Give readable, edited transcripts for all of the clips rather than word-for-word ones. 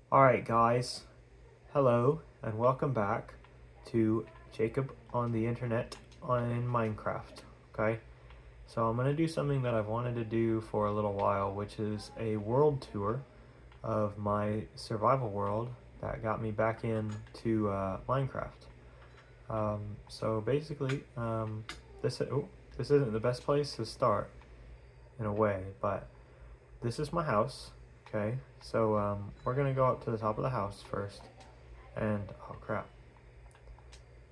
Alright guys, hello and welcome back to Jacob on the internet on Minecraft, okay? So I'm going to do something that I've wanted to do for a little while, which is a world tour of my survival world that got me back into Minecraft. So basically, this isn't the best place to start in a way, but this is my house, okay? So we're going to go up to the top of the house first. And, oh crap,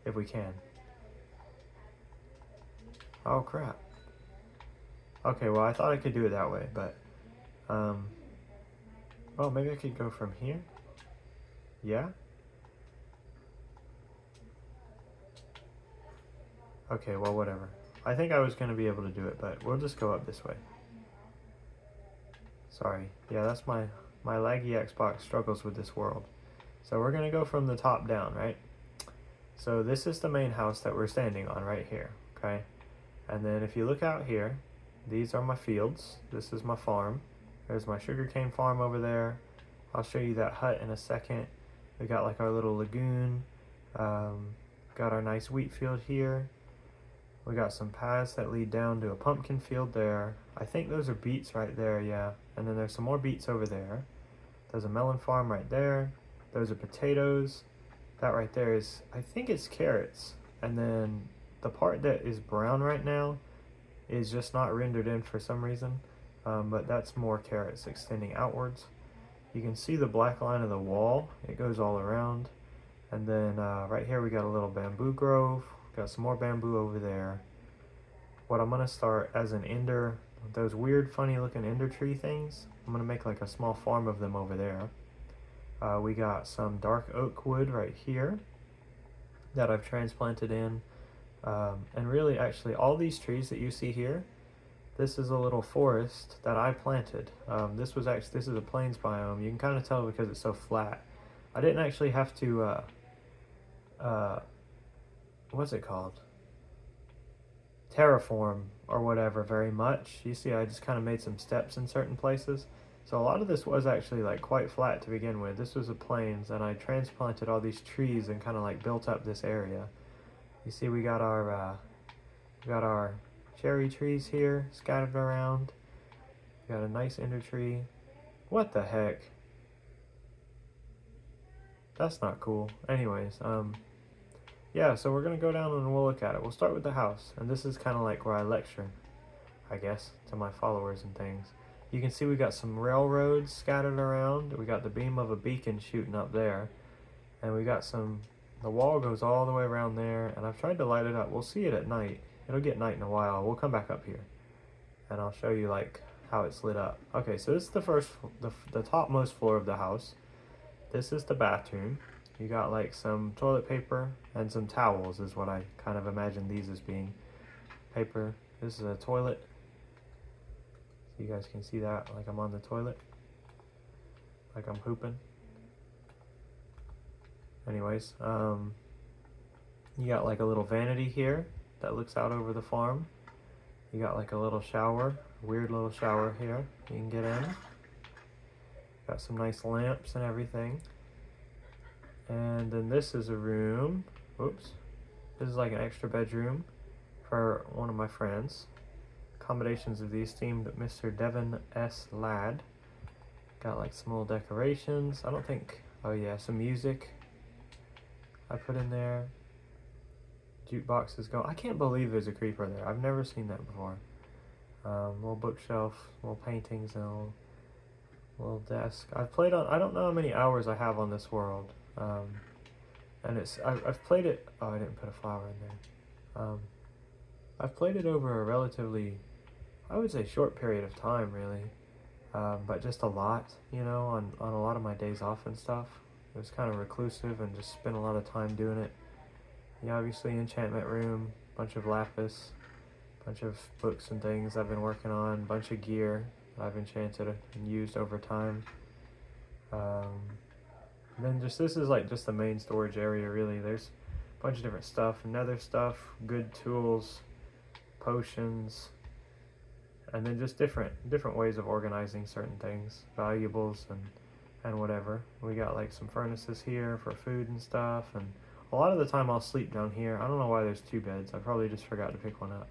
if we can. Oh crap. Okay, well I thought I could do it that way, but, oh, maybe I could go from here? Yeah? Okay, well whatever. I think I was going to be able to do it, but we'll just go up this way. Sorry. Yeah, that's my laggy Xbox struggles with this world. So we're going to go from the top down, right? So this is the main house that we're standing on right here, okay? And then if you look out here, these are my fields. This is my farm. There's my sugarcane farm over there. I'll show you that hut in a second. We got like our little lagoon. Got our nice wheat field here. We got some paths that lead down to a pumpkin field there. I think those are beets right there, yeah. And then there's some more beets over there. There's a melon farm right there. Those are potatoes. That right there is, I think it's carrots. And then the part that is brown right now is just not rendered in for some reason. But that's more carrots extending outwards. You can see the black line of the wall. It goes all around. And then right here we got a little bamboo grove. Got some more bamboo over there. What I'm gonna start as an ender, those weird funny looking ender tree things, I'm gonna make like a small farm of them over there. We got some dark oak wood right here that I've transplanted in. And really actually all these trees that you see here, this is a little forest that I planted. This is a plains biome. You can kind of tell because it's so flat. I didn't actually have to what's it called? Terraform or whatever very much. You see, I just kind of made some steps in certain places. So a lot of this was actually like quite flat to begin with. This was a plains, and I transplanted all these trees and kind of like built up this area. You see, we got our cherry trees here scattered around. We got a nice ender tree. What the heck? That's not cool. Anyways, yeah, so we're gonna go down and we'll look at it. We'll start with the house, and this is kind of like where I lecture, I guess, to my followers and things. You can see we got some railroads scattered around. We got the beam of a beacon shooting up there, and we got the wall goes all the way around there, and I've tried to light it up. We'll see it at night. It'll get night in a while. We'll come back up here, and I'll show you like how it's lit up. Okay, so this is the topmost floor of the house. This is the bathroom. You got like some toilet paper and some towels is what I kind of imagine these as being. Paper. This is a toilet. So you guys can see that, like I'm on the toilet. Like I'm pooping. Anyways, you got like a little vanity here that looks out over the farm. You got like a little shower, weird little shower here you can get in. Got some nice lamps and everything. And then this is a room. Oops. This is like an extra bedroom for one of my friends. Accommodations of the esteemed Mr. Devin S. Ladd. Got like some little decorations. I don't think, oh yeah, some music I put in there. Jukebox is going. I can't believe there's a creeper there. I've never seen that before. Little bookshelf, little paintings, and a little desk. I've played on, I don't know how many hours I have on this world. And I've played it, oh, I didn't put a flower in there. I've played it over a relatively, I would say short period of time really. But just a lot, you know, on a lot of my days off and stuff. It was kind of reclusive and just spent a lot of time doing it. Yeah, obviously enchantment room, bunch of lapis, bunch of books and things I've been working on, bunch of gear I've enchanted and used over time. Then this is like just the main storage area really. There's a bunch of different stuff, nether stuff, good tools, potions, and then just different ways of organizing certain things, valuables and whatever. We got like some furnaces here for food and stuff, and a lot of the time I'll sleep down here. I don't know why there's two beds. I probably just forgot to pick one up.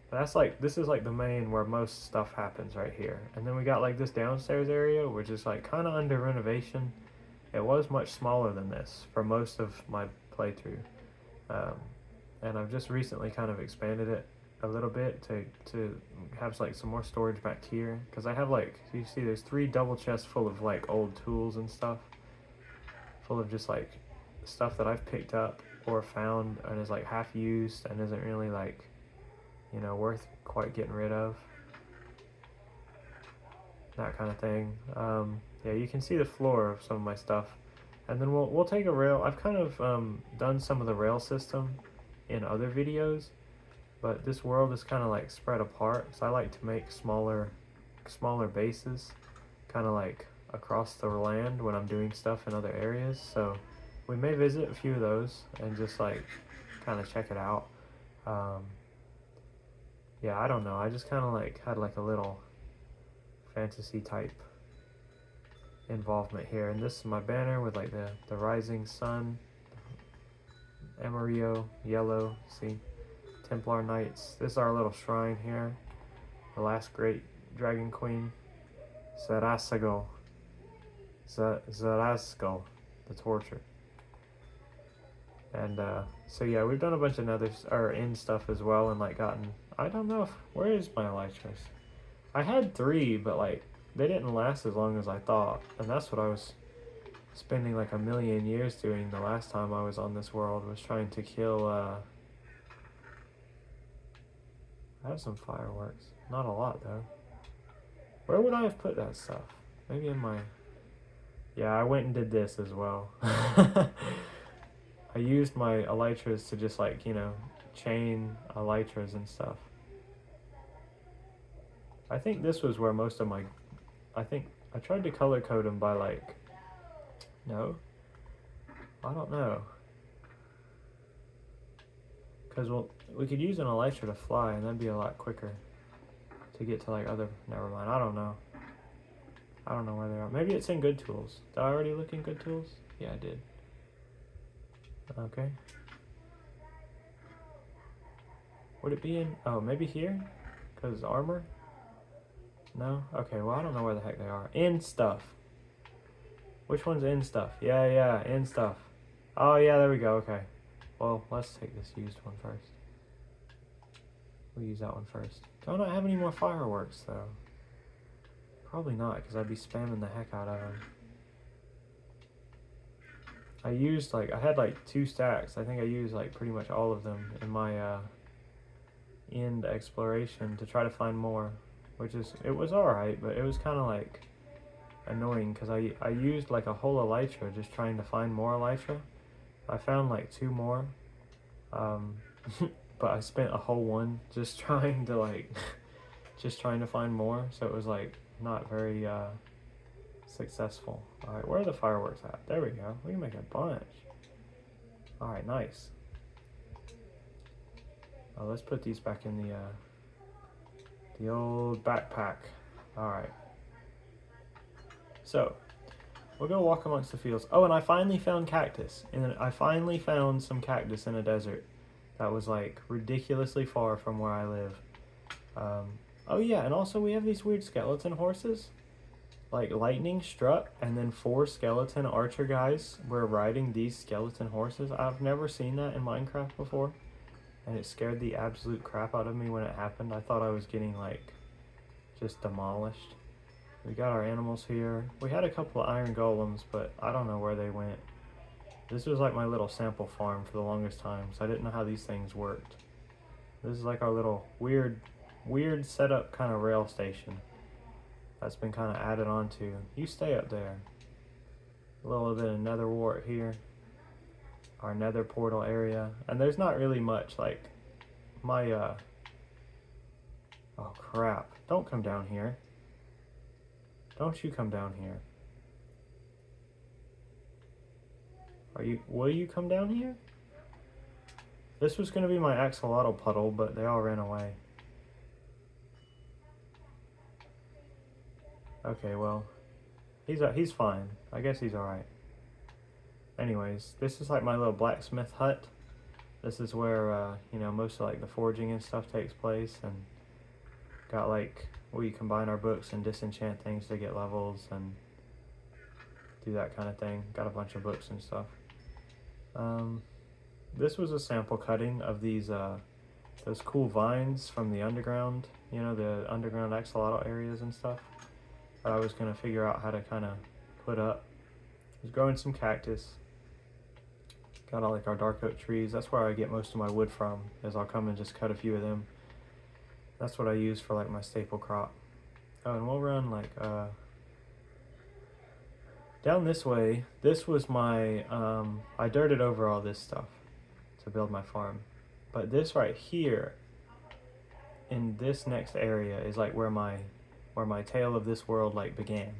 But that's like, this is like the main where most stuff happens right here. And then we got like this downstairs area, which is like kind of under renovation. It was much smaller than this for most of my playthrough. Um, and I've just recently kind of expanded it a little bit to have like some more storage back here, because I have like, you see there's 3 double chests full of like old tools and stuff, full of just like stuff that I've picked up or found and is like half used and isn't really like, you know, worth quite getting rid of, that kind of thing. Yeah, you can see the floor of some of my stuff, and then we'll take a rail. I've kind of done some of the rail system in other videos, but this world is kind of like spread apart, so I like to make smaller bases kind of like across the land when I'm doing stuff in other areas. So we may visit a few of those and just like kind of check it out. Yeah, I don't know, I just kind of like had like a little fantasy type involvement here. And this is my banner with like the rising sun, Amarillo yellow, see, Templar Knights. This is our little shrine here, the last great dragon queen, Zarasco, the torture. And so yeah, we've done a bunch of other end stuff as well, and like gotten, I don't know if, where is my elytras? I had 3, but like they didn't last as long as I thought, and that's what I was spending like a million years doing the last time I was on this world, was trying to kill I have some fireworks, not a lot though. Where would I have put that stuff? Maybe in my, yeah, I went and did this as well. I used my elytras to just like, you know, chain elytras and stuff. I think this was where most of my, I think I tried to color code them by like, no, I don't know. Because we could use an elytra to fly, and that'd be a lot quicker to get to like other, never mind, I don't know. I don't know where they are. Maybe it's in good tools. Did I already look in good tools? Yeah, I did. Okay. Would it be in, oh, maybe here? Because armor? No? Okay, well, I don't know where the heck they are. In stuff. Which one's in stuff? Yeah, in stuff. Oh, yeah, there we go, okay. Well, let's take this used one first. We'll use that one first. Do I not have any more fireworks, though? Probably not, because I'd be spamming the heck out of them. I used, like, I had, like, 2 stacks. I think I used, like, pretty much all of them in my, end exploration to try to find more. Which is, it was alright, but it was kind of, like, annoying, because I used, like, a whole elytra just trying to find more elytra. I found, like, 2 more. But I spent a whole one just trying to, like, just trying to find more. So it was, like, not very, successful. Alright, where are the fireworks at? There we go. We can make a bunch. Alright, nice. Oh, let's put these back in the old backpack. Alright. So, we'll go walk amongst the fields. Oh, and I finally found cactus. And I finally found some cactus in a desert that was, like, ridiculously far from where I live. Oh yeah, and also we have these weird skeleton horses. Like, lightning struck, and then 4 skeleton archer guys were riding these skeleton horses. I've never seen that in Minecraft before, and it scared the absolute crap out of me when it happened. I thought I was getting, like, just demolished. We got our animals here. We had a couple of iron golems, but I don't know where they went. This was like my little sample farm for the longest time, so I didn't know how these things worked. This is like our little weird setup kind of rail station that's been kind of added on to. You stay up there. A little bit of nether wart here. Our nether portal area. And there's not really much, like, my, oh crap. Don't come down here. Don't you come down here. Will you come down here? This was going to be my axolotl puddle, but they all ran away. Okay, well, he's fine. I guess he's alright. Anyways, this is like my little blacksmith hut. This is where you know, most of like the forging and stuff takes place, and got like we combine our books and disenchant things to get levels and do that kind of thing. Got a bunch of books and stuff. This was a sample cutting of these those cool vines from the underground, you know, the underground axolotl areas and stuff. That I was gonna figure out how to kind of put up. I was growing some cactus. Got all like our dark oak trees. That's where I get most of my wood from, is I'll come and just cut a few of them. That's what I use for like my staple crop. Oh, and we'll run like down this way. This was my I dirted over all this stuff to build my farm. But this right here in this next area is like where my tale of this world like began.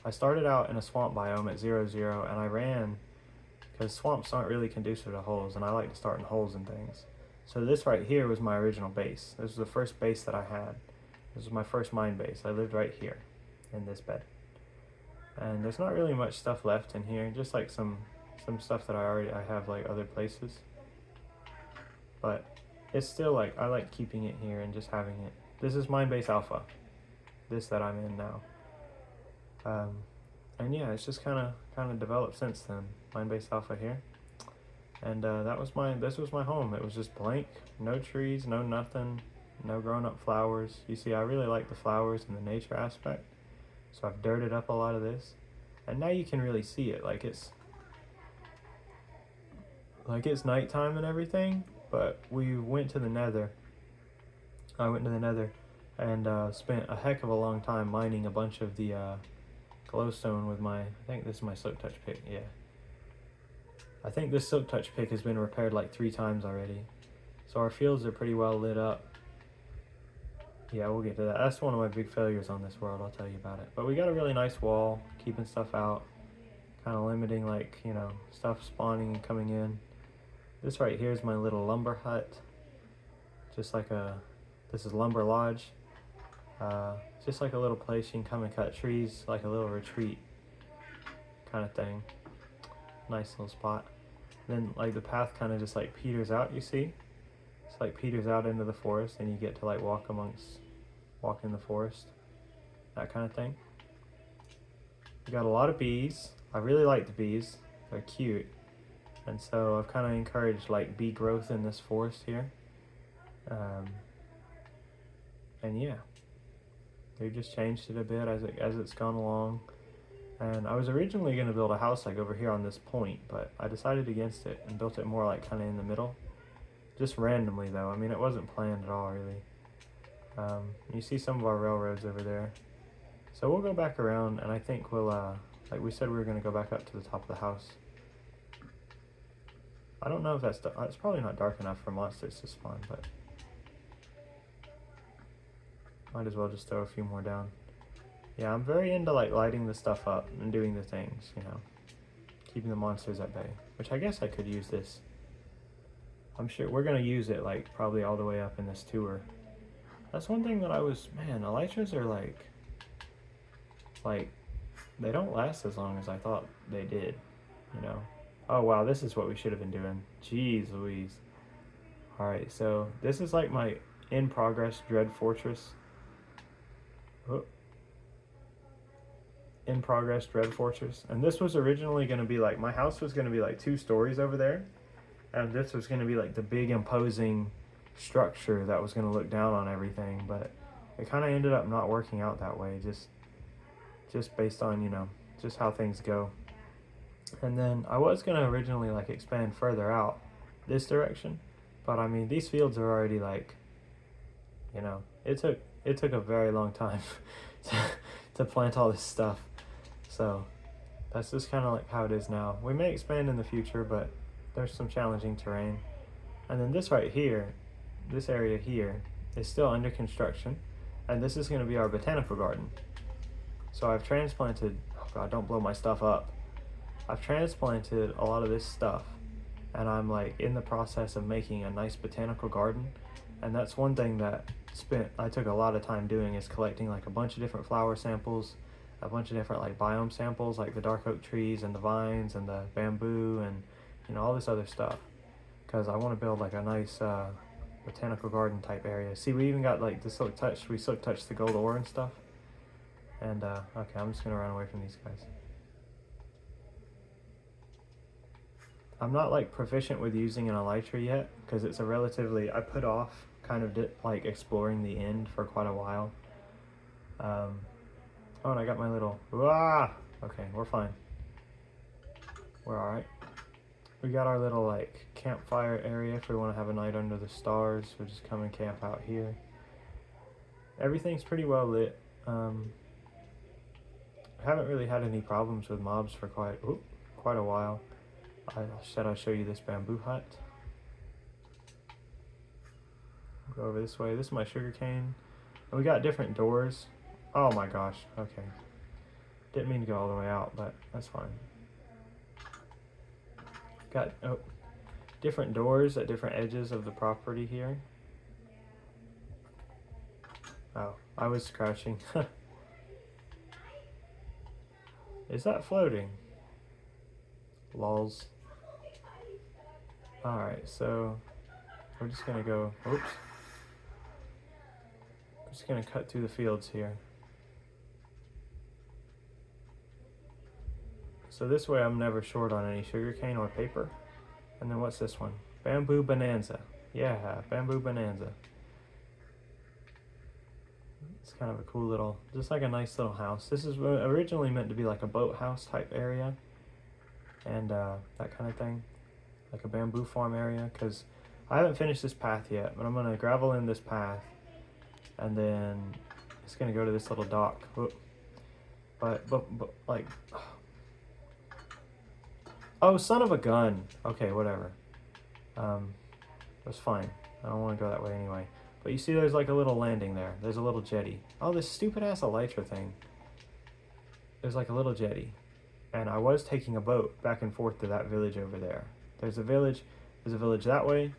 I started out in a swamp biome at 0, and I ran because swamps aren't really conducive to holes, and I like to start in holes and things. So this right here was my original base. This was the first base that I had. This was my first mine base. I lived right here in this bed. And there's not really much stuff left in here, just like some stuff that I have like other places. But it's still like, I like keeping it here and just having it. This is mine base alpha, this that I'm in now. And yeah, it's just kind of developed since then. Mine base alpha here. And this was my home. It was just blank, no trees, no nothing, no grown up flowers. You see, I really like the flowers and the nature aspect. So I've dirted up a lot of this. And now you can really see it. Like it's nighttime and everything, but we went to the nether. I went to the nether and spent a heck of a long time mining a bunch of the glowstone with my, I think this is my silk touch pick, yeah. I think this silk touch pick has been repaired like 3 times already. So our fields are pretty well lit up. Yeah, we'll get to that. That's one of my big failures on this world, I'll tell you about it. But we got a really nice wall, keeping stuff out, kind of limiting like, you know, stuff spawning and coming in. This right here is my little lumber hut. Just like this is Lumber Lodge. Just like a little place you can come and cut trees, like a little retreat kind of thing. Nice little spot. Then like the path kind of just like peters out, you see? It's like peters out into the forest, and you get to like walk in the forest, that kind of thing. We got a lot of bees. I really like the bees. They're cute. And so I've kind of encouraged like bee growth in this forest here. And yeah, they just changed it a bit as it's gone along. And I was originally going to build a house like over here on this point, but I decided against it and built it more like kind of in the middle. Just randomly though. I mean, it wasn't planned at all really. You see some of our railroads over there. So we'll go back around, and I think we'll, like we said, we were going to go back up to the top of the house. I don't know if it's probably not dark enough for monsters to spawn, but might as well just throw a few more down. Yeah, I'm very into like lighting the stuff up and doing the things, you know, keeping the monsters at bay, which I guess I could use this. I'm sure we're gonna use it like probably all the way up in this tour. That's one thing that man, elytras are like they don't last as long as I thought they did, you know. Oh wow, this is what we should have been doing. Jeez Louise. Alright, so this is like my in progress Dread Fortress. Oh. In progress Dread Fortress. And this was originally going to be like, my house was going to be like 2 stories over there. And this was going to be like the big imposing structure that was going to look down on everything. But it kind of ended up not working out that way. Just based on, you know, just how things go. And then I was going to originally like expand further out this direction. But I mean, these fields are already like, you know, it took a very long time to plant all this stuff. So that's just kind of like how it is now. We may expand in the future, but there's some challenging terrain. And then this right here, this area here, is still under construction. And this is going to be our botanical garden. So I've transplanted, oh God, don't blow my stuff up. I've transplanted a lot of this stuff. And I'm like in the process of making a nice botanical garden. And that's one thing that I took a lot of time doing, is collecting like a bunch of different flower samples a bunch of different like biome samples, like the dark oak trees and the vines and the bamboo and all this other stuff, because I want to build like a nice botanical garden type area. See, we even got like the silk touch. We silk touched the gold ore and stuff. And okay, I'm just gonna run away from these guys. I'm not like proficient with using an elytra yet, because it's a relatively, I put off kind of like exploring the end for quite a while. Oh, and I got my little, okay, we're fine. We're alright. We got our little like campfire area if we want to have a night under the stars. We'll just come and camp out here. Everything's pretty well lit. I haven't really had any problems with mobs for quite a while. I said I'd show you this bamboo hut. Go over this way. This is my sugarcane. And we got different doors. Oh my gosh, okay. Didn't mean to go all the way out, but that's fine. Got different doors at different edges of the property here. Oh, I was scratching. Is that floating? Lols. Alright, so we're just gonna go, oops. I'm just gonna cut through the fields here. So this way I'm never short on any sugarcane or paper. And then what's this one? Bamboo Bonanza. Yeah, Bamboo Bonanza. It's kind of a cool little, just like a nice little house. This is originally meant to be like a boathouse type area. And that kind of thing. Like a bamboo farm area, because I haven't finished this path yet, but I'm going to gravel in this path, and then it's going to go to this little dock. But like, oh, son of a gun. Okay, whatever. That's fine. I don't want to go that way anyway. But you see there's like a little landing there. There's a little jetty. Oh, this stupid ass elytra thing. There's like a little jetty. And I was taking a boat back and forth to that village over there. There's a village that way,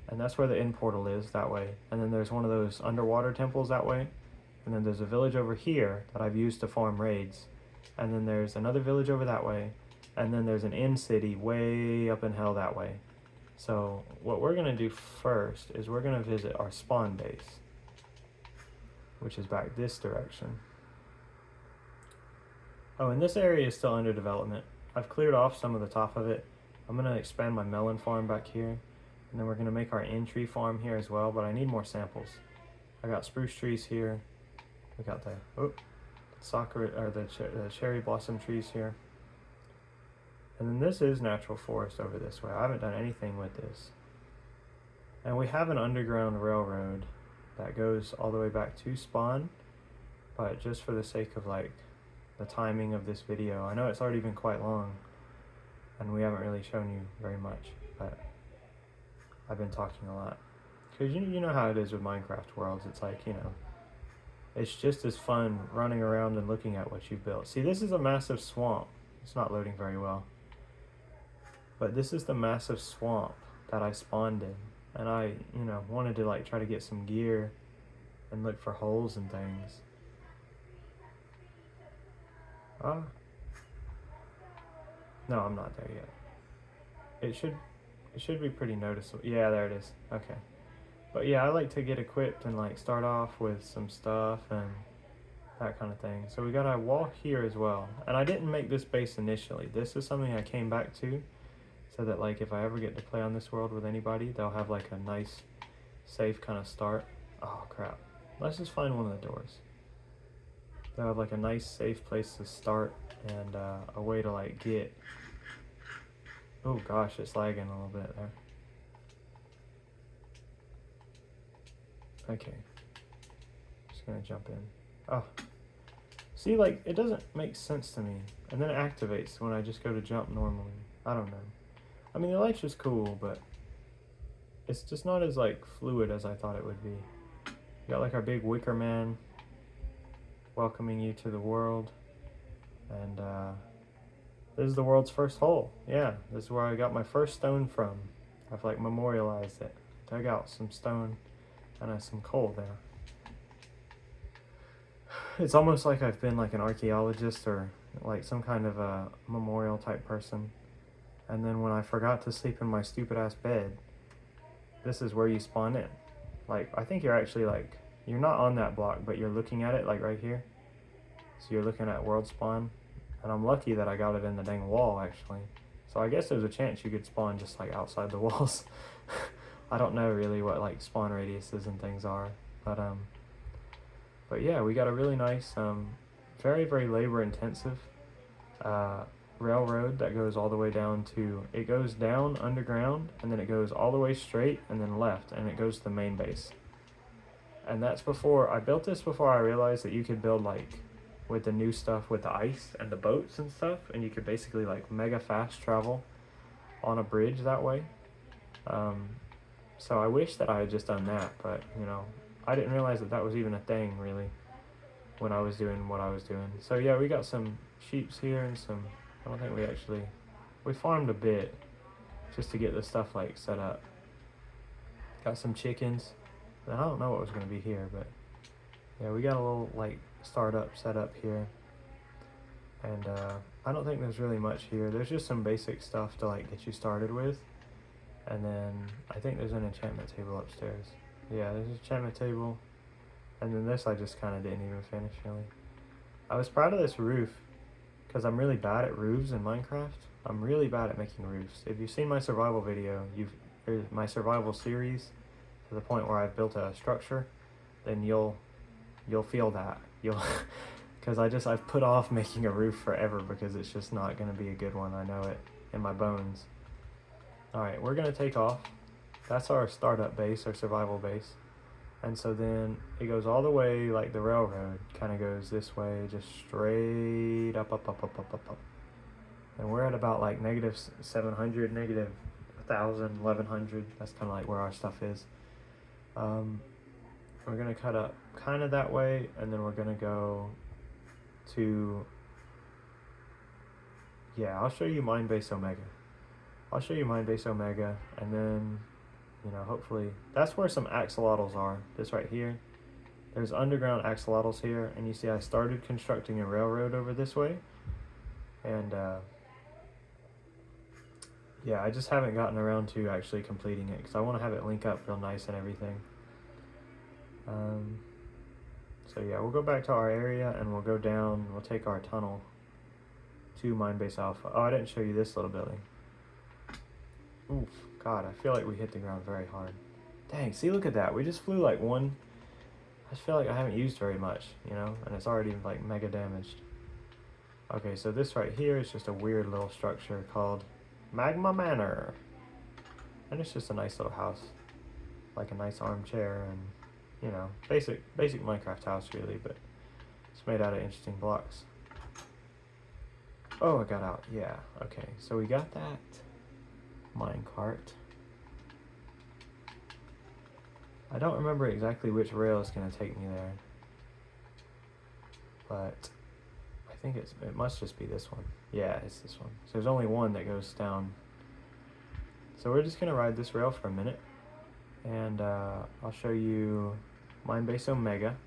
and that's where the end portal is, that way. And then there's one of those underwater temples that way. And then there's a village over here that I've used to farm raids. And then there's another village over that way. And then there's an end city way up in hell that way. So what we're going to do first is we're going to visit our spawn base, which is back this direction. Oh, and this area is still under development. I've cleared off some of the top of it. I'm going to expand my melon farm back here, and then we're going to make our end tree farm here as well, but I need more samples. I got spruce trees here. We got the cherry blossom trees here. And then this is natural forest over this way. I haven't done anything with this. And we have an underground railroad that goes all the way back to spawn, but just for the sake of like the timing of this video, I know it's already been quite long and we haven't really shown you very much, but I've been talking a lot. Because you know how it is with Minecraft worlds. It's like, it's just as fun running around and looking at what you've built. See, this is a massive swamp. It's not loading very well. But this is the massive swamp that I spawned in. And I, wanted to like try to get some gear and look for holes and things. No, I'm not there yet. It should be pretty noticeable. Yeah, there it is. Okay. But yeah, I like to get equipped and like start off with some stuff and that kind of thing. So we got a wall here as well. And I didn't make this base initially. This is something I came back to so that like if I ever get to play on this world with anybody, they'll have like a nice, safe kind of start. Oh crap. Let's just find one of the doors. They'll have like a nice, safe place to start and a way to like get. Oh gosh, it's lagging a little bit there. Okay. Just gonna jump in. Oh. See, like, it doesn't make sense to me. And then it activates when I just go to jump normally. I don't know. I mean, the elytra's cool, but it's just not as, like, fluid as I thought it would be. We got, like, our big wicker man welcoming you to the world. And, this is the world's first hole. Yeah, this is where I got my first stone from. I've, like, memorialized it. Dug out some stone and some coal there. It's almost like I've been like an archaeologist or like some kind of a memorial type person. And then when I forgot to sleep in my stupid ass bed, this is where you spawn in. Like, I think you're actually like, you're not on that block, but you're looking at it like right here. So you're looking at world spawn. And I'm lucky that I got it in the dang wall actually. So I guess there's a chance you could spawn just like outside the walls. I don't know really what like spawn radiuses and things are. But yeah, we got a really nice, very, very labor intensive railroad that goes all the way down to, it goes down underground and then it goes all the way straight and then left and it goes to the main base. And that's before, I built this before I realized that you could build like with the new stuff with the ice and the boats and stuff, and you could basically like mega fast travel on a bridge that way. So I wish that I had just done that, but you know, I didn't realize that that was even a thing really when I was doing what I was doing. So yeah, we got some sheeps here and some, I don't think we farmed a bit just to get the stuff like set up. Got some chickens. I don't know what was going to be here, but yeah, we got a little like startup set up here. And I don't think there's really much here. There's just some basic stuff to like get you started with. And then I think there's an enchantment table upstairs. Yeah, there's an enchantment table. And then this I just kind of didn't even finish really. I was proud of this roof because I'm really bad at roofs in Minecraft. I'm really bad at making roofs. If you've seen my survival video, my survival series to the point where I've built a structure, then you'll feel that. Because I've put off making a roof forever because it's just not going to be a good one. I know it in my bones. Alright, we're going to take off. That's our startup base, our survival base. And so then it goes all the way, like the railroad kind of goes this way, just straight up. And we're at about like negative 700, negative 1,000, 1,100. That's kind of like where our stuff is. We're going to cut up kind of that way, and then we're going to go to, yeah, I'll show you Mine Base Omega. And then, you know, hopefully, that's where some axolotls are, this right here. There's underground axolotls here, and you see I started constructing a railroad over this way. And, yeah, I just haven't gotten around to actually completing it, because I want to have it link up real nice and everything. So yeah, we'll go back to our area, and we'll go down, we'll take our tunnel to Mine Base Alpha. Oh, I didn't show you this little building. Oof, God, I feel like we hit the ground very hard. Dang, see, look at that. We just flew like one. I just feel like I haven't used very much, you know, and it's already like mega damaged. Okay, so this right here is just a weird little structure called Magma Manor. And it's just a nice little house. Like a nice armchair and, you know, basic Minecraft house really, but it's made out of interesting blocks. Oh, I got out. Yeah, okay, so we got that minecart. I don't remember exactly which rail is going to take me there, but I think it must just be this one. Yeah, it's this one. So there's only one that goes down. So we're just going to ride this rail for a minute, and I'll show you Mine Base Omega.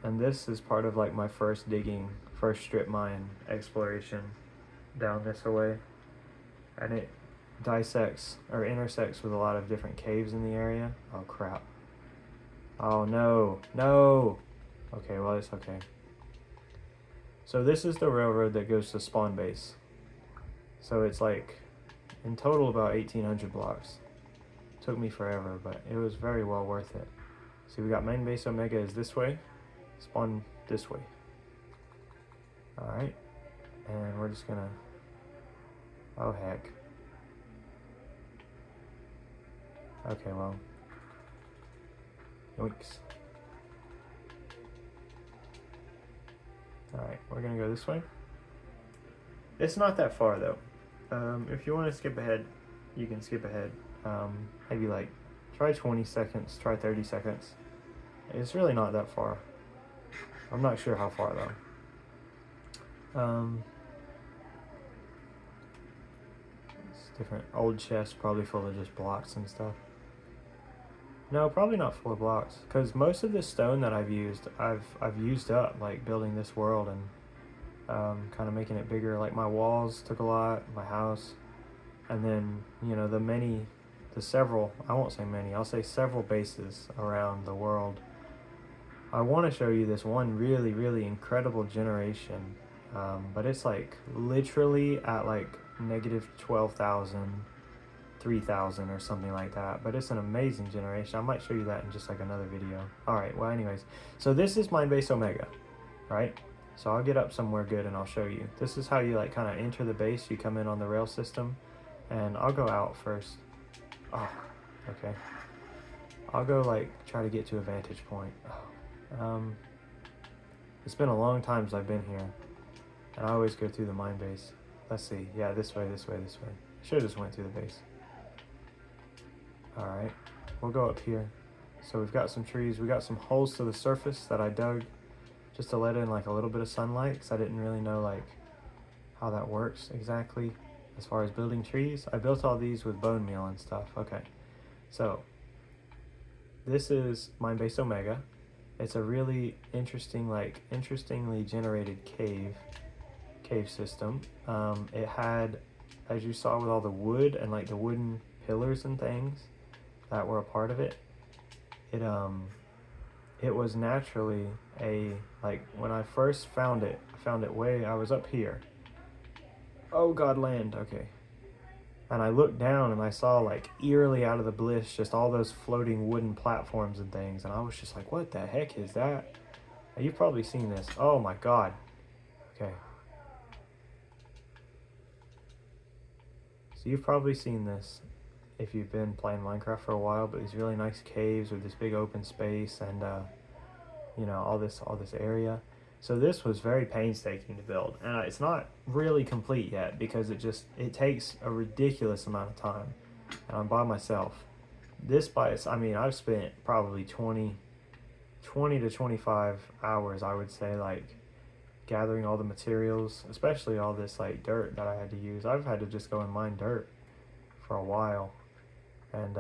And this is part of like my first strip mine exploration down this way. And it dissects or intersects with a lot of different caves in the area. Oh crap. Oh no. Okay, well it's okay. So this is the railroad that goes to spawn base. So it's like in total about 1,800 blocks. Took me forever, but it was very well worth it. See, we got Main Base Omega is this way, spawn this way. Alright, and we're just gonna, oh heck. Okay, well, yoinks. Alright, we're gonna go this way. It's not that far though. If you want to skip ahead, you can skip ahead. Maybe like, try 20 seconds, try 30 seconds. It's really not that far. I'm not sure how far though. It's different. Old chests probably full of just blocks and stuff. No, probably not 4 blocks, because most of the stone that I've used up, like building this world and kind of making it bigger. Like my walls took a lot, my house, and then the several. I won't say many. I'll say several bases around the world. I want to show you this one really, really incredible generation, but it's like literally at like negative 12,000, 3,000 or something like that. But it's an amazing generation. I might show you that in just like another video. All right. Well, anyways, so this is Mine Base Omega, right? So I'll get up somewhere good and I'll show you. This is how you like kind of enter the base. You come in on the rail system, and I'll go out first. Oh, okay. I'll go like try to get to a vantage point. It's been a long time since I've been here, and I always go through the mine base. Let's see. Yeah, this way, this way, this way. Should have just went through the base. All right, we'll go up here. So we've got some trees. We got some holes to the surface that I dug just to let in like a little bit of sunlight, because I didn't really know like how that works exactly as far as building trees. I built all these with bone meal and stuff. Okay, so this is Mine Base Omega. It's a really interestingly generated cave system. It had, as you saw with all the wood and like the wooden pillars and things that were a part of it, it was naturally like when I first found it, I was up here. Oh God, land, okay. And I looked down and I saw like eerily out of the bliss just all those floating wooden platforms and things, and I was just like, what the heck is that? Now, you've probably seen this. Oh my God. Okay. So you've probably seen this if you've been playing Minecraft for a while, but these really nice caves with this big open space and all this area. So this was very painstaking to build, and it's not really complete yet because it takes a ridiculous amount of time, and I'm by myself. I've spent probably 20 to 25 hours, I would say, like gathering all the materials, especially all this like dirt that I had to use. I've had to just go and mine dirt for a while, and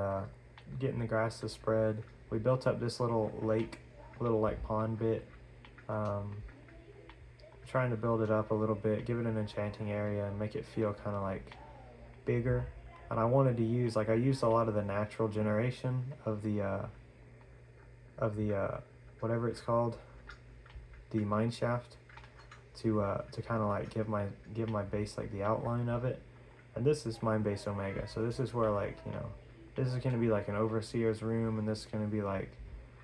getting the grass to spread. We built up this little like pond bit. Trying to build it up a little bit, give it an enchanting area, and make it feel kind of like bigger. And I wanted to use, I used a lot of the natural generation of the whatever it's called, the mine shaft, to kind of like give my base like the outline of it. And this is Mine Base Omega. So this is where this is going to be like an overseer's room, and this is going to be like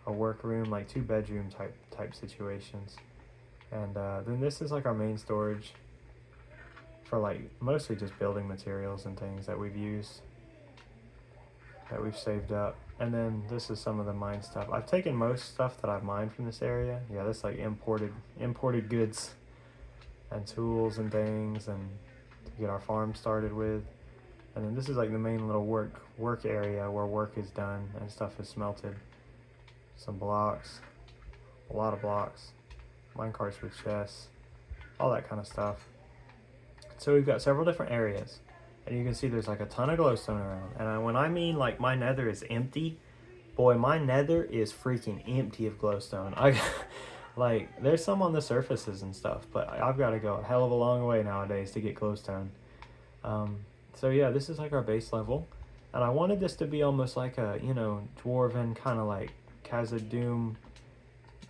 a work room, like 2-bedroom type situations. And then this is like our main storage for like mostly just building materials and things that we've used, that we've saved up. And then this is some of the mine stuff. I've taken most stuff that I've mined from this area. Yeah, this like imported goods and tools and things, and to get our farm started with. And then this is like the main little work area where work is done and stuff is smelted. Some blocks, a lot of blocks, minecarts with chests, all that kind of stuff. So we've got several different areas, and you can see there's like a ton of glowstone around. And when I mean like my nether is empty, boy, my nether is freaking empty of glowstone. Like there's some on the surfaces and stuff, but I've got to go a hell of a long way nowadays to get glowstone. So yeah, this is like our base level, and I wanted this to be almost like a dwarven kind of like Khazad-dûm,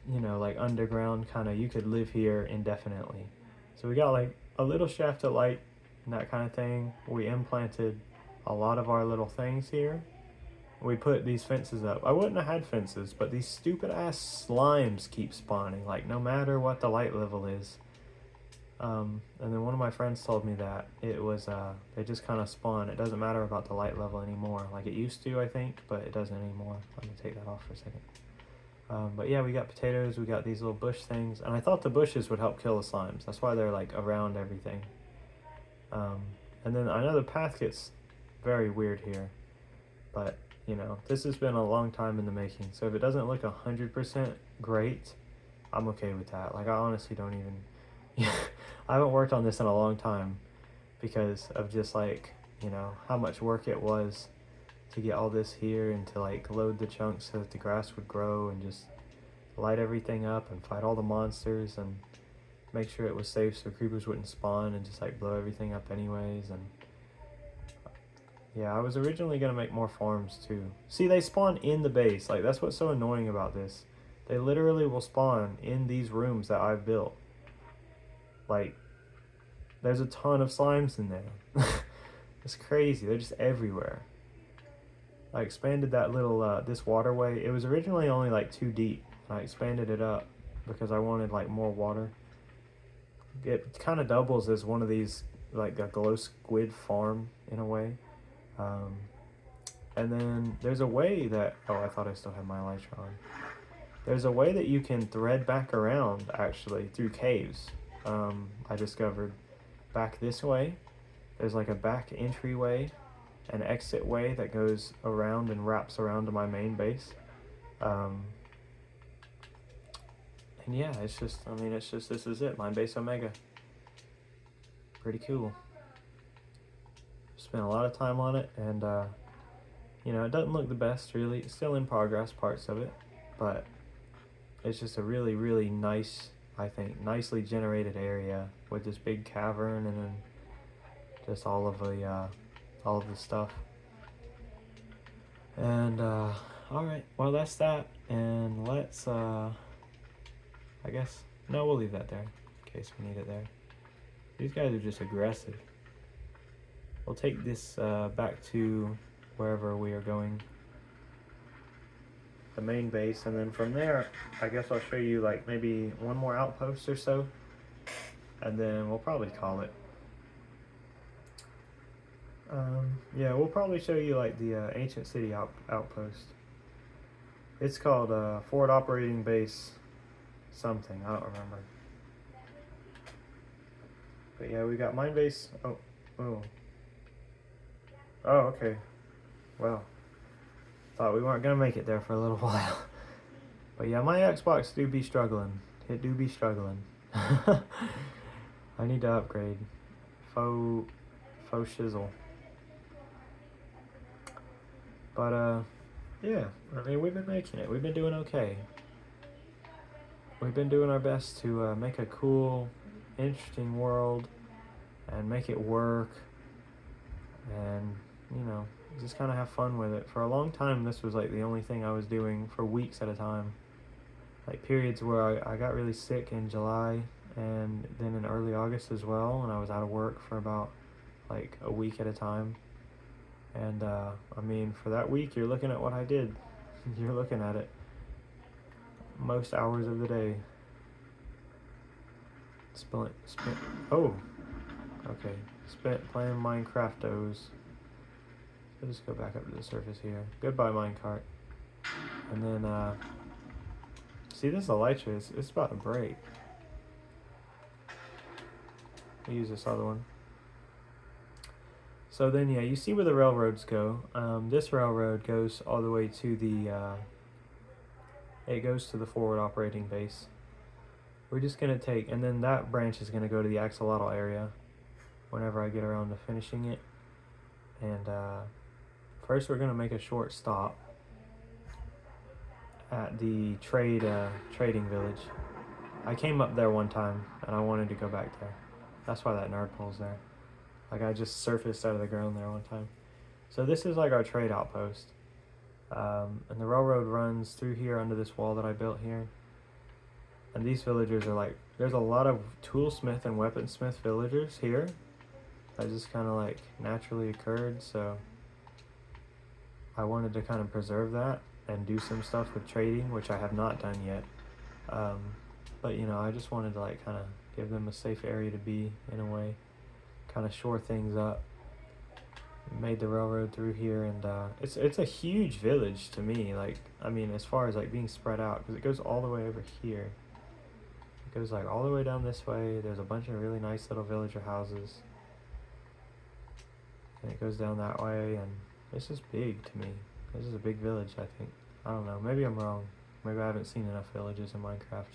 like underground kind of, you could live here indefinitely. So we got like a little shaft of light and that kind of thing. We implanted a lot of our little things here. We put these fences up. I wouldn't have had fences, but these stupid ass slimes keep spawning, like no matter what the light level is. And then one of my friends told me that it was they just kind of spawn. It doesn't matter about the light level anymore, like it used to, I think, but it doesn't anymore. Let me take that off for a second. But yeah, we got potatoes, we got these little bush things, and I thought the bushes would help kill the slimes. That's why they're like around everything. And then I know the path gets very weird here, but this has been a long time in the making. So if it doesn't look 100% great, I'm okay with that. Like I honestly don't even, I haven't worked on this in a long time because of just like, how much work it was to get all this here and to like load the chunks so that the grass would grow and just light everything up and fight all the monsters and make sure it was safe so creepers wouldn't spawn and just like blow everything up anyways. And yeah, I was originally gonna make more farms too. See, they spawn in the base. Like, that's what's so annoying about this. They literally will spawn in these rooms that I've built. Like, there's a ton of slimes in there. It's crazy. They're just everywhere. I expanded that little, this waterway. It was originally only like 2 deep. I expanded it up because I wanted like more water. It kind of doubles as one of these, like a glow squid farm in a way. And then there's a way that, oh, I thought I still had my elytra on. There's a way that you can thread back around actually through caves. I discovered back this way. There's like a back entryway, an exit way that goes around and wraps around to my main base. And yeah, it's just, I mean, it's just, this is it, my base Omega. Pretty cool. Spent a lot of time on it, and you know, it doesn't look the best really. It's still in progress, parts of it, but it's just a really, really nice, I think, nicely generated area with this big cavern and then just all of the stuff. And all right, well, that's that, and let's I guess, no, we'll leave that there in case we need it there. These guys are just aggressive. We'll take this back to wherever we are going, the main base, and then from there, I guess I'll show you like maybe one more outpost or so, and then we'll probably call it. Yeah, we'll probably show you like the ancient city outpost. It's called Forward Operating Base something, I don't remember. But yeah, we got mine base. Oh, okay. Well, thought we weren't gonna make it there for a little while. But yeah, my Xbox do be struggling. It do be struggling. I need to upgrade. Faux shizzle. But yeah, I mean, we've been making it. We've been doing okay. We've been doing our best to make a cool, interesting world and make it work, and you know, just kind of have fun with it. For a long time, this was like the only thing I was doing for weeks at a time. Like periods where I got really sick in July and then in early August as well, and I was out of work for about like a week at a time. And I mean, for that week, you're looking at what I did. You're looking at it. Most hours of the day. Oh, okay. Spent playing Minecraftos. So just go back up to the surface here. Goodbye, minecart. And then, see, this elytra, it's about to break. I'll use this other one. So then, yeah, you see where the railroads go. This railroad goes all the way to the, it goes to the forward operating base. We're just going to take, and then that branch is going to go to the axolotl area whenever I get around to finishing it. And first we're going to make a short stop at the trading village. I came up there one time and I wanted to go back there. That's why that nerd pole's there. Like, I just surfaced out of the ground there one time. So this is like our trade outpost. And the railroad runs through here under this wall that I built here. And these villagers are like, there's a lot of toolsmith and weaponsmith villagers here. That just kind of like naturally occurred, so I wanted to kind of preserve that and do some stuff with trading, which I have not done yet. But you know, I just wanted to like kind of give them a safe area to be in a way, kind of shore things up. Made the railroad through here, and it's a huge village to me. Like, I mean, as far as like being spread out, because it goes all the way over here. It goes like all the way down this way. There's a bunch of really nice little villager houses, and it goes down that way, and it's just big to me. This is a big village, I think. I don't know. Maybe I'm wrong. Maybe I haven't seen enough villages in Minecraft,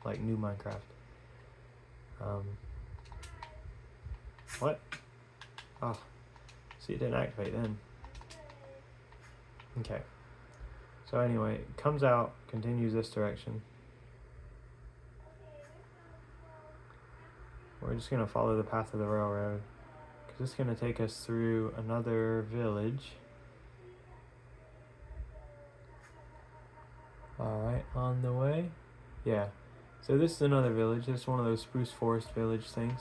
like new Minecraft. What? Oh. See, it didn't activate then. Okay. So anyway, it comes out, continues this direction. We're just going to follow the path of the railroad, because it's going to take us through another village. Alright, on the way. Yeah. So this is another village. It's one of those spruce forest village things.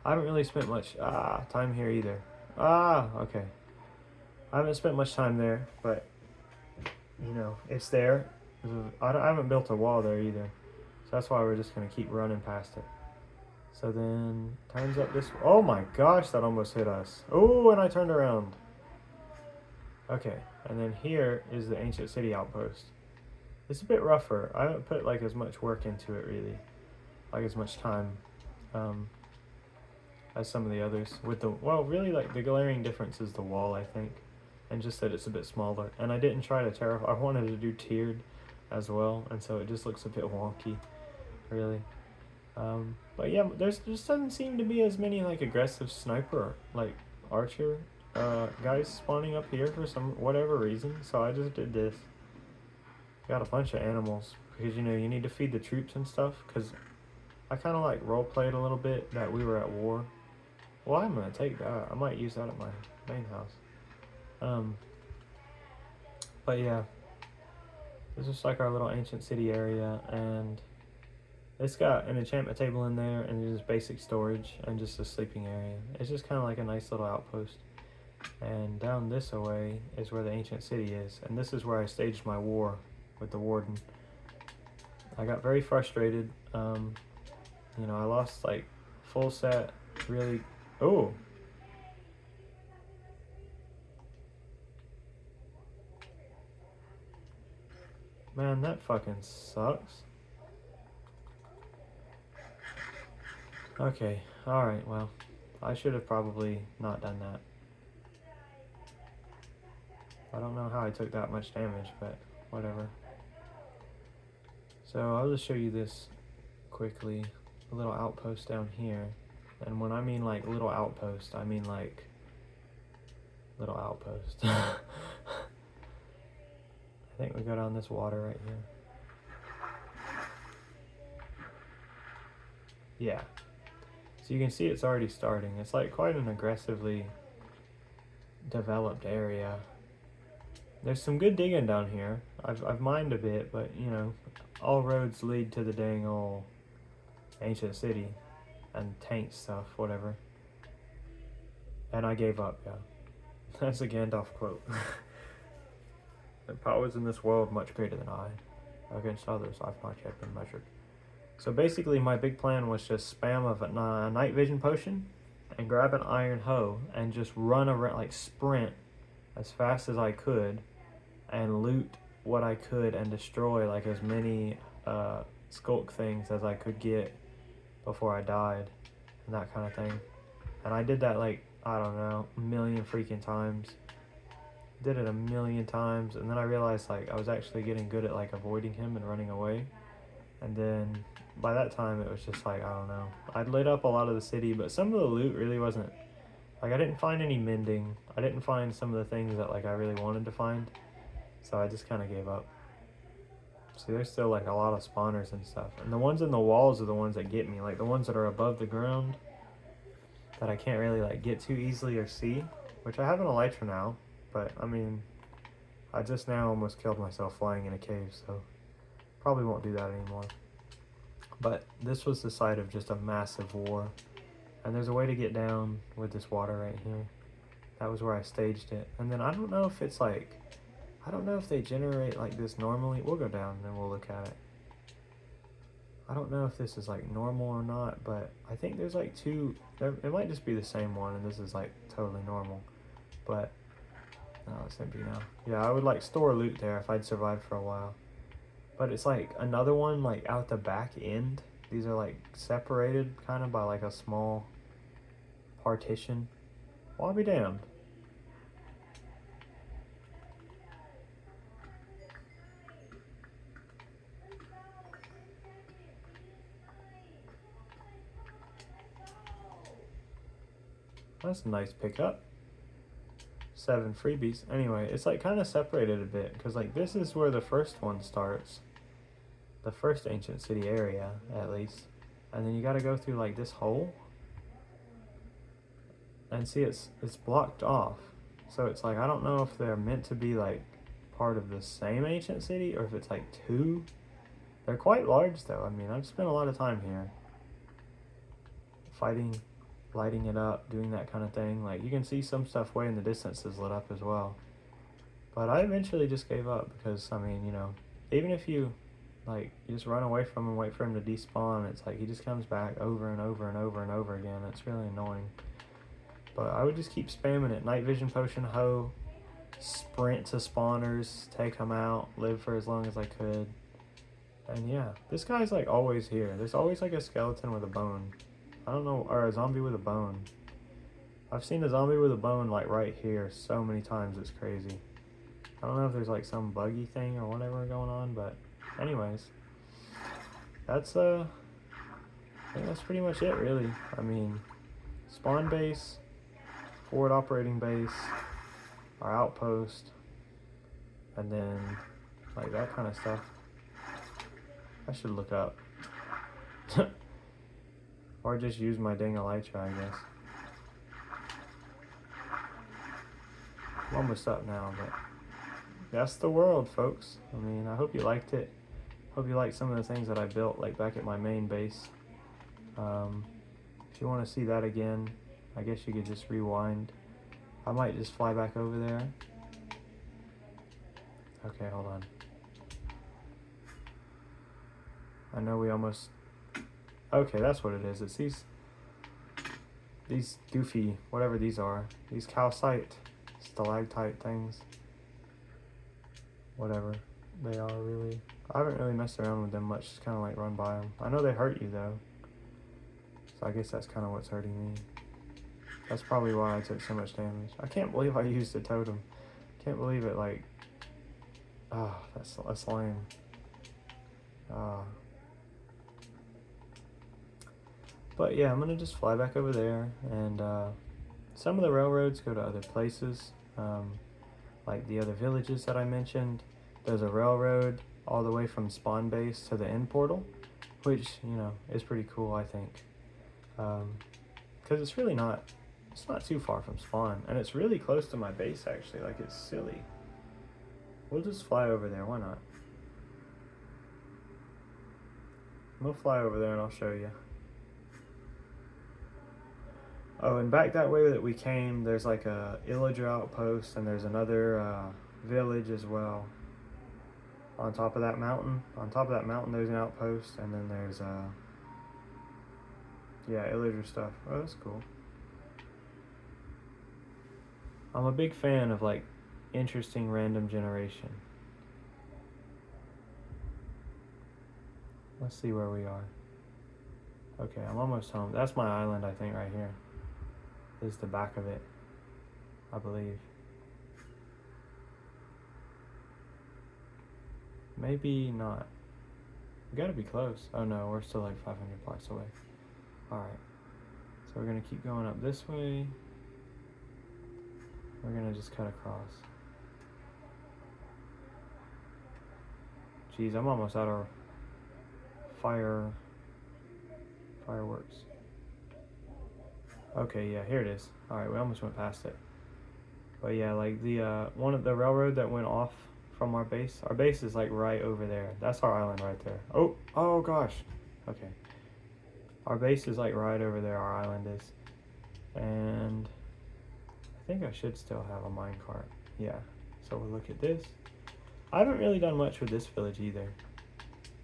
I haven't really spent much time here either. Okay. I haven't spent much time there, but, you know, it's there. I haven't built a wall there either. So that's why we're just going to keep running past it. So then, turns up this... Oh my gosh, that almost hit us. Oh, and I turned around. Okay, and then here is the ancient city outpost. It's a bit rougher. I haven't put like as much work into it really, like as much time as some of the others. With the really like the glaring difference is the wall, I think, and just that it's a bit smaller. And I didn't try to terraform. I wanted to do tiered as well, and so it just looks a bit wonky, really. But yeah, there's just doesn't seem to be as many like aggressive sniper like archer guys spawning up here for some whatever reason. So I just did this. Got a bunch of animals because you know you need to feed the troops and stuff. Because I kind of like role played a little bit that we were at war. Well, I'm gonna take that. I might use that at my main house. But yeah, this is like our little ancient city area, and it's got an enchantment table in there, and just basic storage, and just a sleeping area. It's just kind of like a nice little outpost. And down this away is where the ancient city is, and this is where I staged my war with the warden. I got very frustrated. You know, I lost like full set, really. Oh! Man, that fucking sucks. Okay, alright, well, I should have probably not done that. I don't know how I took that much damage, but whatever. So I'll just show you this quickly. A little outpost down here. And when I mean like little outpost, I mean like little outpost. I think we go down this water right here. Yeah. So you can see it's already starting. It's like quite an aggressively developed area. There's some good digging down here. I've mined a bit, but you know, all roads lead to the dang old ancient city and tank stuff, whatever. And I gave up, yeah. That's a Gandalf quote. The powers in this world much greater than I. Against others, I've not yet been measured. So basically, my big plan was just spam a night vision potion and grab an iron hoe and just run around, like sprint as fast as I could and loot what I could and destroy like as many skulk things as I could get before I died and that kind of thing. And I did that like, I don't know, a million freaking times. Did it a million times, and then I realized like I was actually getting good at like avoiding him and running away. And then by that time it was just like, I don't know, I'd lit up a lot of the city, but some of the loot really wasn't like, I didn't find any mending. I didn't find some of the things that like I really wanted to find, so I just kind of gave up. See, there's still like a lot of spawners and stuff, and the ones in the walls are the ones that get me, like the ones that are above the ground that I can't really like get to easily or see, which I have an elytra now. But I mean, I just now almost killed myself flying in a cave, so probably won't do that anymore. But this was the site of just a massive war, and there's a way to get down with this water right here. That was where I staged it. And then I don't know if it's like, I don't know if they generate like this normally. We'll go down and then we'll look at it. I don't know if this is like normal or not, but I think there's like two, it might just be the same one and this is like totally normal. But no, it's empty now. Yeah, I would like store loot there if I'd survived for a while. But it's like another one like out the back end. These are like separated kind of by like a small partition. Well, I'll be damned. That's a nice pickup. 7 freebies. Anyway, it's like kind of separated a bit because like this is where the first one starts, the first ancient city area at least, and then you got to go through like this hole, and see it's blocked off. So it's like I don't know if they're meant to be like part of the same ancient city or if it's like two. They're quite large though. I mean, I've spent a lot of time here fighting, lighting it up, doing that kind of thing. Like you can see some stuff way in the distance is lit up as well. But I eventually just gave up because I mean, you know, even if you like you just run away from him, wait for him to despawn, it's like he just comes back over and over and over and over again. It's really annoying. But I would just keep spamming it. Night vision potion, hoe, sprint to spawners, take them out, live for as long as I could. And yeah, this guy's like always here. There's always like a skeleton with a bone. I don't know, or a zombie with a bone. I've seen a zombie with a bone like right here so many times, it's crazy. I don't know if there's like some buggy thing or whatever going on, but anyways. That's I think that's pretty much it really. I mean, spawn base, forward operating base, our outpost, and then like that kind of stuff. I should look up. Or just use my dang elytra, I guess. I'm almost up now, but that's the world, folks. I mean, I hope you liked it. Hope you liked some of the things that I built, like back at my main base. If you want to see that again, I guess you could just rewind. I might just fly back over there. Okay, hold on. I know we almost... Okay, that's what it is. It's these goofy, whatever these are. These calcite, stalactite things. Whatever they are, really. I haven't really messed around with them much, just kind of like run by them. I know they hurt you, though. So I guess that's kind of what's hurting me. That's probably why I took so much damage. I can't believe I used a totem. Can't believe it, like... Ah, that's lame. But yeah, I'm gonna just fly back over there, and some of the railroads go to other places, like the other villages that I mentioned. There's a railroad all the way from spawn base to the end portal, which, you know, is pretty cool, I think, because it's really not, it's not too far from spawn, and it's really close to my base, actually. Like, it's silly. We'll just fly over there, why not? We'll fly over there and I'll show you. Oh, and back that way that we came, there's like a illager outpost, and there's another village as well. On top of that mountain. On top of that mountain there's an outpost, and then there's yeah, illager stuff. Oh, that's cool. I'm a big fan of like interesting random generation. Let's see where we are. Okay, I'm almost home. That's my island, I think, right here. This is the back of it, I believe. Maybe not. We gotta be close. Oh no, we're still like 500 blocks away. Alright. So we're gonna keep going up this way. We're gonna just cut across. Jeez, I'm almost out of fireworks. Okay, yeah, here it is. Alright, we almost went past it. But yeah, like the one of the railroad that went off from our base. Our base is like right over there. That's our island right there. Oh gosh. Okay. Our base is like right over there, our island is. And I think I should still have a minecart. Yeah. So we'll look at this. I haven't really done much with this village either.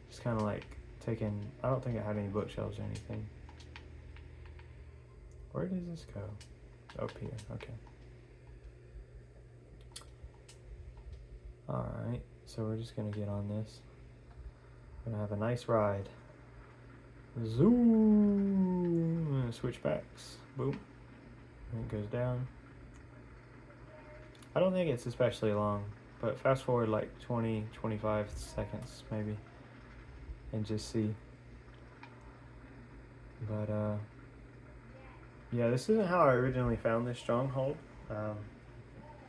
Just kind of like taking, I don't think it had any bookshelves or anything. Where does this go? Up here, okay. Alright, so we're just gonna get on this. We're gonna have a nice ride. Zoom! Switchbacks. Boom. And it goes down. I don't think it's especially long, but fast forward like 20, 25 seconds maybe, and just see. But yeah, this isn't how I originally found this stronghold.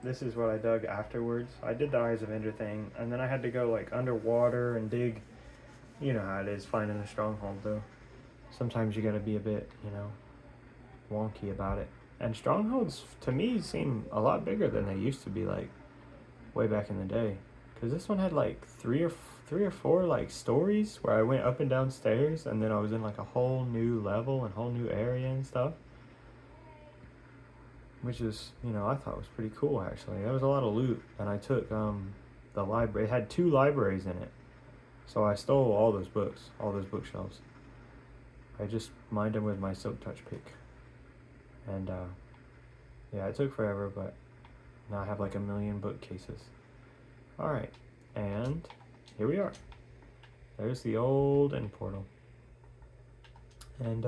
this is what I dug afterwards. I did the Eyes of Ender thing, and then I had to go like underwater and dig. You know how it is finding a stronghold, though. Sometimes you gotta be a bit, wonky about it. And strongholds, to me, seem a lot bigger than they used to be, like, way back in the day. Because this one had, like, three or four, like, stories where I went up and down stairs, and then I was in, like, a whole new level and whole new area and stuff. Which is, I thought was pretty cool, actually. There was a lot of loot, and I took, the library. It had 2 libraries in it. So I stole all those books, all those bookshelves. I just mined them with my Silk Touch pick. And, yeah, it took forever, but now I have like 1,000,000 bookcases. Alright, and here we are. There's the old end portal. And,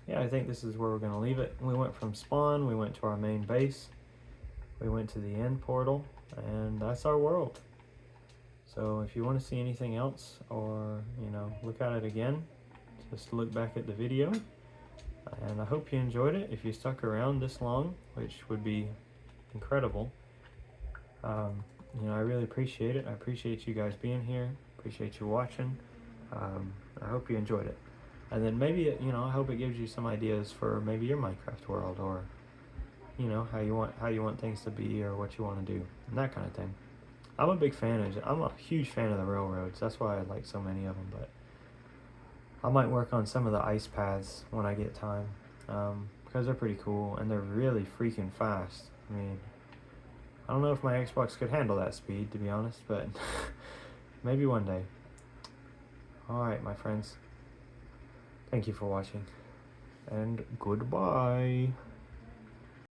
yeah, I think this is where we're going to leave it. We went from spawn, we went to our main base, we went to the end portal, and that's our world. So if you want to see anything else, or, look at it again, just look back at the video. And I hope you enjoyed it. If you stuck around this long, which would be incredible, I really appreciate it. I appreciate you guys being here. Appreciate you watching. I hope you enjoyed it. And then maybe, I hope it gives you some ideas for maybe your Minecraft world, or, how you want things to be, or what you want to do, and that kind of thing. I'm a huge fan of the railroads. That's why I like so many of them, but I might work on some of the ice paths when I get time, because they're pretty cool, and they're really freaking fast. I mean, I don't know if my Xbox could handle that speed, to be honest, but maybe one day. Alright, my friends. Thank you for watching, and goodbye.